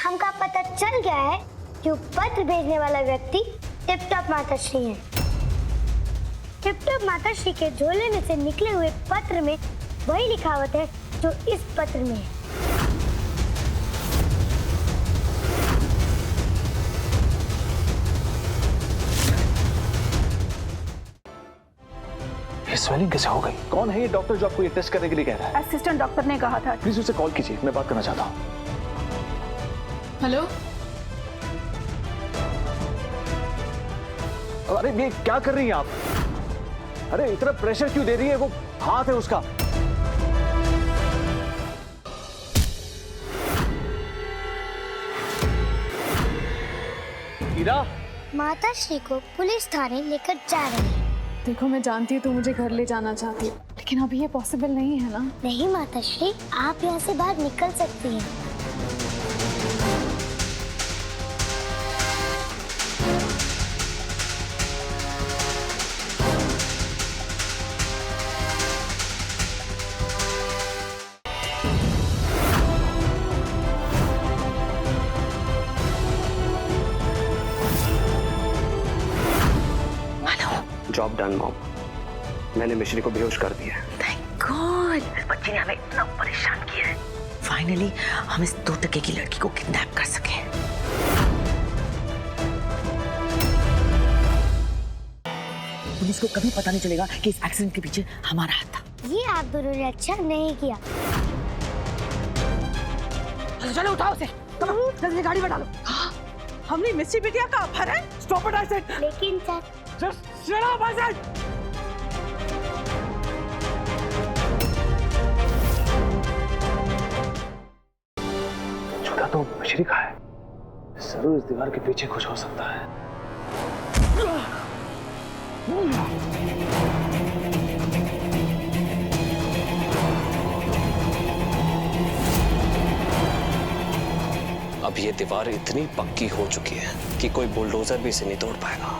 हमका पता चल गया है कि वो पत्र भेजने वाला व्यक्ति टिप-टॉप माताश्री है। टिप-टॉप माताश्री के झोले में से निकले हुए पत्र में वही लिखावट है जो इस पत्र में है। स्वेलिंग कैसे हो गई? कौन है ये डॉक्टर जो आपको ये टेस्ट करने के लिए कह रहा है? असिस्टेंट डॉक्टर ने कहा था। प्लीज उसे कॉल कीजिए, मैं बात करना चाहता हूँ। हेलो। अरे ये क्या कर रही हैं आप? अरे इतना प्रेशर क्यों दे रही है? वो हाथ है उसका। हीरा, माताश्री को पुलिस थाने लेकर जा रहे हैं। देखो मैं जानती हूँ तू मुझे घर ले जाना चाहती है, लेकिन अभी ये पॉसिबल नहीं है ना। नहीं माताश्री, आप यहाँ से बाहर निकल सकती हैं। जॉब डन मॉम, मैंने मिश्री को बेहोश कर दिया। थैंक गॉड, इस बच्चे ने हमें इतना परेशान किया है। फाइनली हम इस 2 टके की लड़की को किडनैप कर सके। पुलिस को कभी पता नहीं चलेगा कि इस एक्सीडेंट के पीछे हमारा हाथ था। ये आप दोनों ने अच्छा नहीं किया। चलो उठाओ उसे, जल्दी गाड़ी में डालो। हमने मिस्सी बिटिया का अपहरण। Stop it I said. लेकिन sir, just shut up I said. छुड़ा तो मिश्री का है। जरूर इस दीवार के पीछे कुछ हो सकता है। अब ये दीवार इतनी पक्की हो चुकी है कि कोई बुलडोजर भी इसे नहीं तोड़ पाएगा।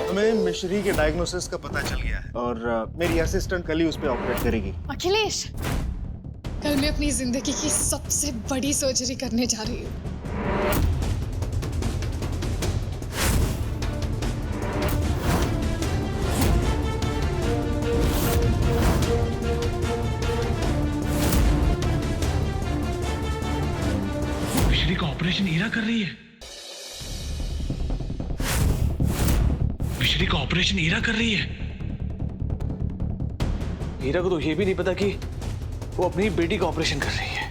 हमें मिश्री के डायग्नोसिस का पता चल गया है और मेरी असिस्टेंट कल ही उस पर ऑपरेट करेगी। अखिलेश, कल मैं अपनी जिंदगी की सबसे बड़ी सर्जरी करने जा रही हूँ। मिश्री का ऑपरेशन हीरा कर रही है। मिश्री का ऑपरेशन हीरा कर रही है। हीरा को तो ये भी नहीं पता कि वो अपनी बेटी का ऑपरेशन कर रही है।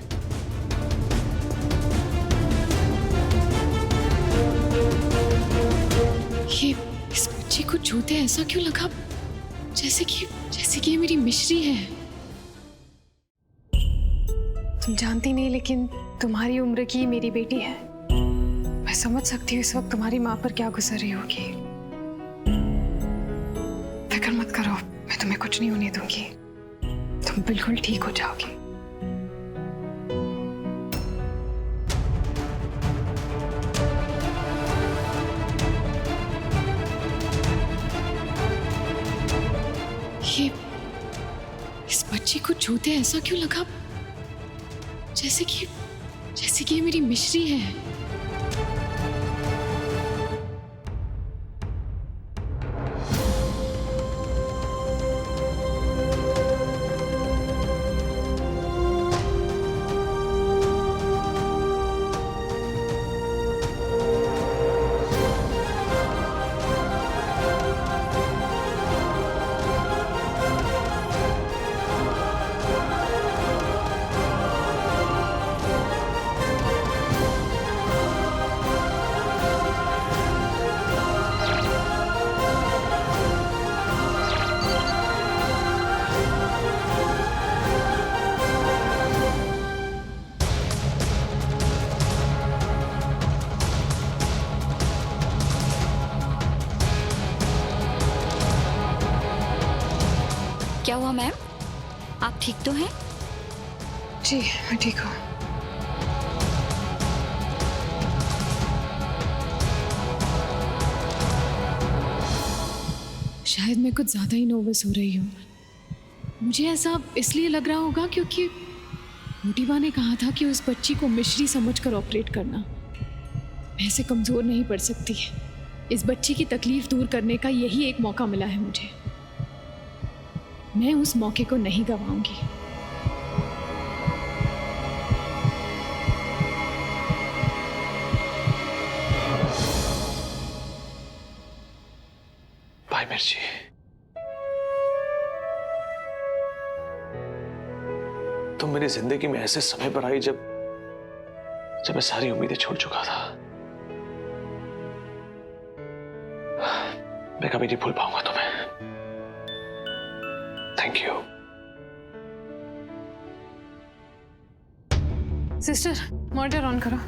ये इस बच्चे को छूते ऐसा क्यों लगा जैसे कि ये मेरी मिश्री है। तुम जानती नहीं, लेकिन तुम्हारी उम्र की मेरी बेटी है। मैं समझ सकती हूँ इस वक्त तुम्हारी माँ पर क्या गुजर रही होगी। फिक्र मत करो, मैं तुम्हें कुछ नहीं होने दूंगी। तुम बिल्कुल ठीक हो जाओगी। ये इस बच्चे को छूते ऐसा क्यों लगा जैसे कि ये मेरी मिश्री है। क्या हुआ मैम, आप ठीक तो हैं? जी मैं ठीक हूँ। शायद मैं कुछ ज्यादा ही नर्वस हो रही हूँ। मुझे ऐसा इसलिए लग रहा होगा क्योंकि मोटिवा ने कहा था कि उस बच्ची को मिश्री समझकर ऑपरेट करना। मैं ऐसे कमजोर नहीं पड़ सकती। इस बच्ची की तकलीफ दूर करने का यही एक मौका मिला है मुझे। मैं उस मौके को नहीं गंवाऊंगी। भाई मिर्ची, तुम मेरी जिंदगी में ऐसे समय पर आई जब मैं सारी उम्मीदें छोड़ चुका था। मैं कभी नहीं भूल पाऊंगा तुम्हें। Thank you. Sister, monitor on करो।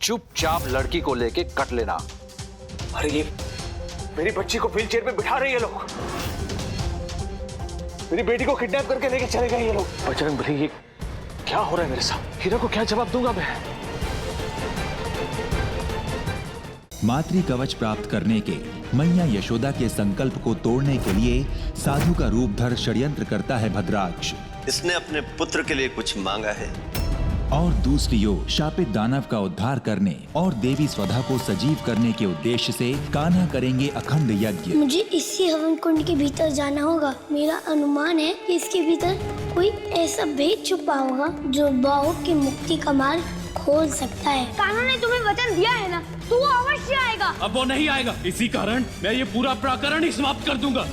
चुपचाप लड़की को लेके कट लेना। अरे ये मेरी बच्ची को व्हीलचेयर पे बिठा रहे हैं ये लोग। मेरी बेटी को किडनैप करके लेके चले गए ये लोग। बजरंग बली, ये क्या हो रहा है मेरे साथ? हीरा को क्या जवाब दूंगा मैं? मातृ कवच प्राप्त करने के मैया यशोदा के संकल्प को तोड़ने के लिए साधु का रूप धर षड्यंत्र करता है भद्राक्ष। इसने अपने पुत्र के लिए कुछ मांगा है। और दूसरी ओर शापित दानव का उद्धार करने और देवी स्वधा को सजीव करने के उद्देश्य से कान्हा करेंगे अखंड यज्ञ। मुझे इसी हवन कुंड के भीतर जाना होगा। मेरा अनुमान है कि इसके भीतर कोई ऐसा भेद छुपा होगा जो बाहु की मुक्ति का मार्ग खोल सकता है। कान्हा ने तुम्हें वचन दिया है ना, तू अवश्य आएगा। अब वो नहीं आएगा, इसी कारण मैं ये पूरा प्रकरण ही समाप्त कर दूंगा।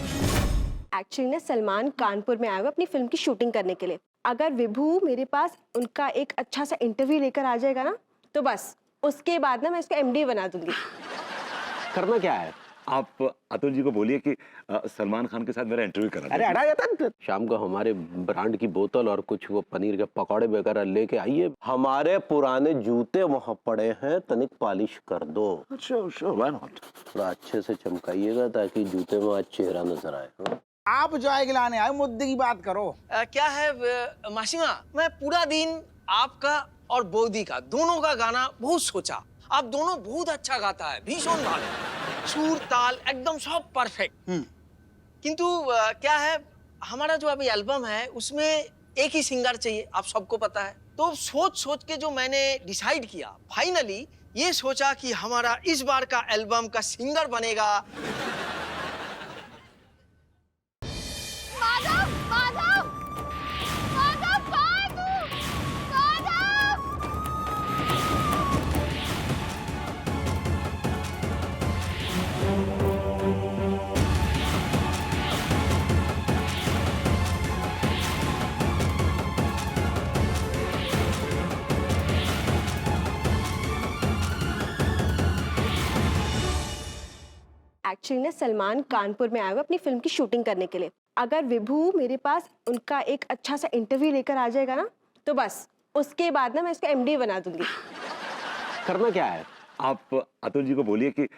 एक्चुअली ना सलमान कानपुर में आए हुए अपनी फिल्म की शूटिंग करने के लिए। अगर विभू मेरे पास उनका एक अच्छा सा इंटरव्यू लेकर आ जाएगा ना, तो बस उसके बाद ना मैं इसको एमडी बना दूंगी। करना क्या है? आप अतुल जी को बोलिए कि सलमान खान के साथ मेरा इंटरव्यू करा। अरे हटा जाता। शाम को हमारे ब्रांड की बोतल और कुछ वो पनीर के पकौड़े वगैरह लेके आइए। हमारे पुराने जूते वहाँ पड़े हैं, तनिक पॉलिश कर दो। थोड़ा अच्छे से चमकाइएगा ताकि जूते में आज चेहरा नजर आए। आप जो आए गिलाने आए, मुद्दे की बात करो। क्या है मासीमा, मैं पूरा दिन आपका और बोदी का दोनों का गाना बहुत सोचा। आप दोनों बहुत अच्छा गाता है, भीषण भाले, सुर ताल एकदम सब परफेक्ट। किंतु क्या है, हमारा जो अभी एल्बम है उसमें एक ही सिंगर चाहिए, आप सबको पता है। तो सोच सोच के जो मैंने डिसाइड किया, फाइनली ये सोचा कि हमारा इस बार का एल्बम का सिंगर बनेगा एक्चुअली ना सलमान कानपुर में आए हुए अपनी फिल्म की शूटिंग करने के लिए। अगर विभू मेरे पास उनका एक अच्छा सा इंटरव्यू लेकर आ जाएगा ना, तो बस उसके बाद ना मैं इसको एमडी बना दूंगी। करना क्या है? आप अतुल जी को बोलिए कि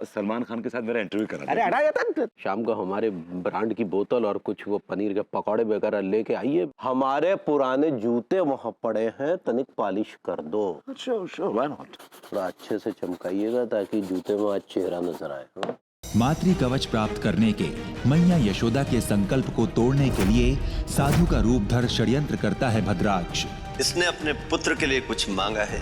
सलमान खान के साथ मेरा इंटरव्यू करा। अरे हटा जाता। शाम को हमारे ब्रांड की बोतल और कुछ वो पनीर के पकौड़े वगैरह लेके आइए। हमारे पुराने जूते वहाँ पड़े हैं, तनिक पॉलिश कर दो। थोड़ा अच्छे से चमकाइएगा ताकि जूते में आज चेहरा नजर आए। मातृ कवच प्राप्त करने के मैया यशोदा के संकल्प को तोड़ने के लिए साधु का रूप धर षड्यंत्र करता है भद्राक्ष। इसने अपने पुत्र के लिए कुछ मांगा है।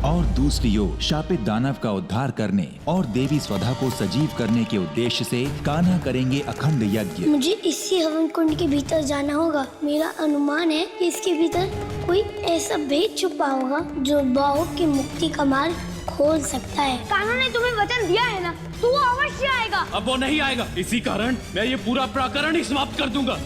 और दूसरी ओर शापित दानव का उद्धार करने और देवी स्वधा को सजीव करने के उद्देश्य से कान्हा करेंगे अखंड यज्ञ। मुझे इसी हवन कुंड के भीतर जाना होगा। मेरा अनुमान है कि इसके भीतर कोई ऐसा भेद छुपा होगा जो बाहु की मुक्ति का मार्ग खोल सकता है। कान्हा ने तुम्हें वचन दिया है ना, तू अवश्य आएगा। अब वो नहीं आएगा, इसी कारण मैं ये पूरा प्रकरण ही समाप्त कर दूंगा।